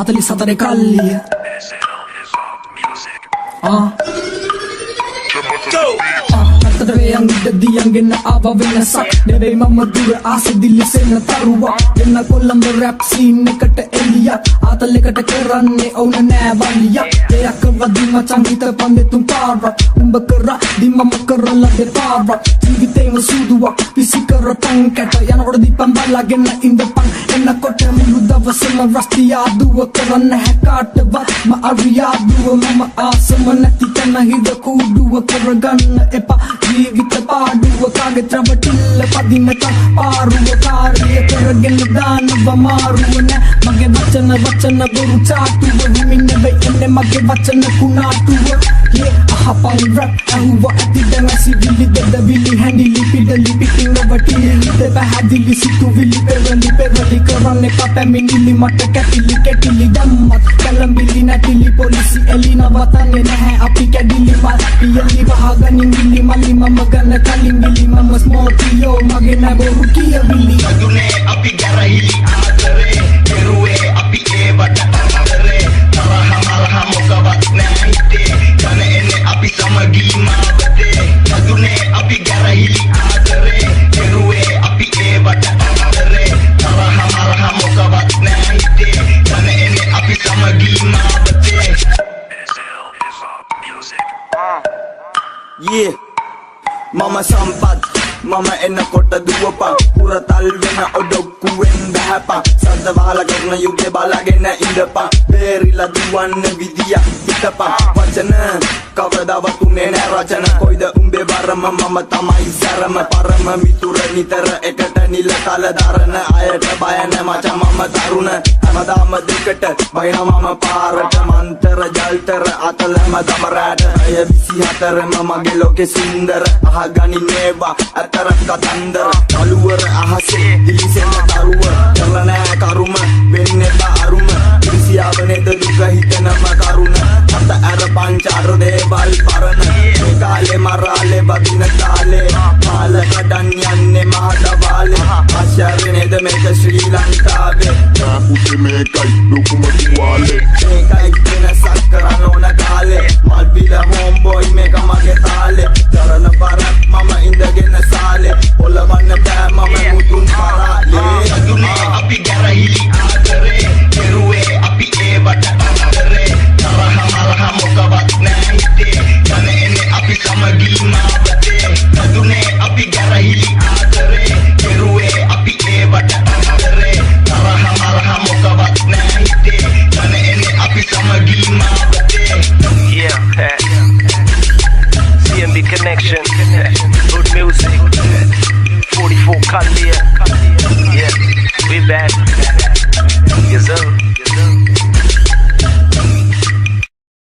44 කල්ලිය අතට වේයන් ඉඩදියන්ගෙන ආව වෙනසක් නෙවෙයි මම දුර ආසදිලිසෙන තරුවක් වෙන කොළඹ රැප් සීන් එකට එලියක් ආතල් එකට කරන්නේ ඕන නෑ වලියක් දෙයක් වදී මචං හිත පන්දෙතුන් පාරක් උඹ කරා දිමම කරලා දෙපාරක් ජීවිතේම සුදුවක් පිසි කරපන් කැට යනකොට දීපම් බලාගෙන ඉඳපන් එන්නකොට මුළු දවසම රස්තියා දුව කරන්න හැකාටවත් ම අරියා දුව මම ආසම නැති තැන හිද කුඩුව කරගන්න එපා ජීවිත පාඩුව කාගේ ත්‍රවටිල්ල පදිනකම් පාරුව කාර්ය කරගෙන දානව මාරුව නෑ මගේ වචන බොරු චාටුව හිමින් නෙවෙයි එන්නේ මගේ වචන කුණාටුව අහපන් රැප් අහුව ඇති දැන සිවිලි දෙදවිලි හැඳිලි පිඩලි පිටින් රවටිලි දෙපැහැදිලි සිතුවිලි පෙරලි කරන්න එපා පැමිණිලි මට කැටිලි කෙටිලි දැම්මත් කැළඹිලි නැටිලි පොලිසි එලි නවතන්නේ නැහැ අපි කැඩිලි පියලි වහගනින් ගිලි මල්ලි මම ගන්න කලින් ගිලි මම ස්මෝටියෝ මගේ නැබොරු කියවිලි අදුනේ අපි ගැරහිලි ආදරේ කෙරුවේ අපි ඒවට අතරේ තරහ මරහ මොකවත් නෑ හිතේ යන එන්නේ අපි සමගී මාවතේ අදුනේ අපි ගැරහිලි ආදරේ කෙරුවේ අපි ඒවට අතරේ තරහ මරහ මොකවත් නෑ හිතේ යන එන්නේ අපි Samagi මාවතේ Yeah, mama sampat, mama එනකොට දුවපන් පුරතල් වෙන ඔඩොක්කුවෙන් බහැපන් සද්ද වහලා කරන යුගයේ බලාගෙන ඉඳපන් බේරිලා දුවන්න විදියක් හිතපන් වචන කවදාවත් උනේ නෑ රචන කොයිද උඹේ වරම මම තමයි සරම පරම මිතුර නිතර එකට නිල කල දරන අයට බය නෑ මචං මම තරුණ හැමදාම දෙකට බයින මම පාරට මන්තර ජල්තර අතලම දමරාට අය 24ම මගේ ලෝකෙ සුන්දර අහගනින් ඒවා අතර කතන්දර කලුවර අහසේ දිලිසෙන තරුව කරලා නෑ කරුම වෙන්නේ බාරුම කිසියාව නේද දුක හිතනම කරුණ අත අර පංචාර දේවල් පරණ මේ කාලේ මරාලේ බදින කාලේ මාල කඩන් යන්නේ මහදවාලේ ආශාවේ නේද මේක ශ්‍රී ලංකාවේ පුතේ මේකයි ලොකුම තුවාලේ මේකයි වෙනසක් කරන්න ඕන කාලේ මල්විල හෝම්බොයි මේක මගේ තාලේ තරණ පාරක් මම ඉඳගෙන සාලේ පොළවන්න බෑ මම මුතුන් පරාලේ අදුනේ අපි ගැරහිලි ආදරේ කෙරුවේ අපි ඒවට අතරේ තරහ මරහ මොකවත් නෑ හිතේ යන එන්නේ අපි සමගී මාවතේ අදුනේ අපි ගැරහිලි ආදරේ කෙරුවේ අපි ඒවට අතරේ තරහ මරහ මොකවත් නෑ හිතේ යන එන්නේ අපි Samagi මාවතේ CMB Connection, good music, 44 Kalia, yeah, we back, yes sir.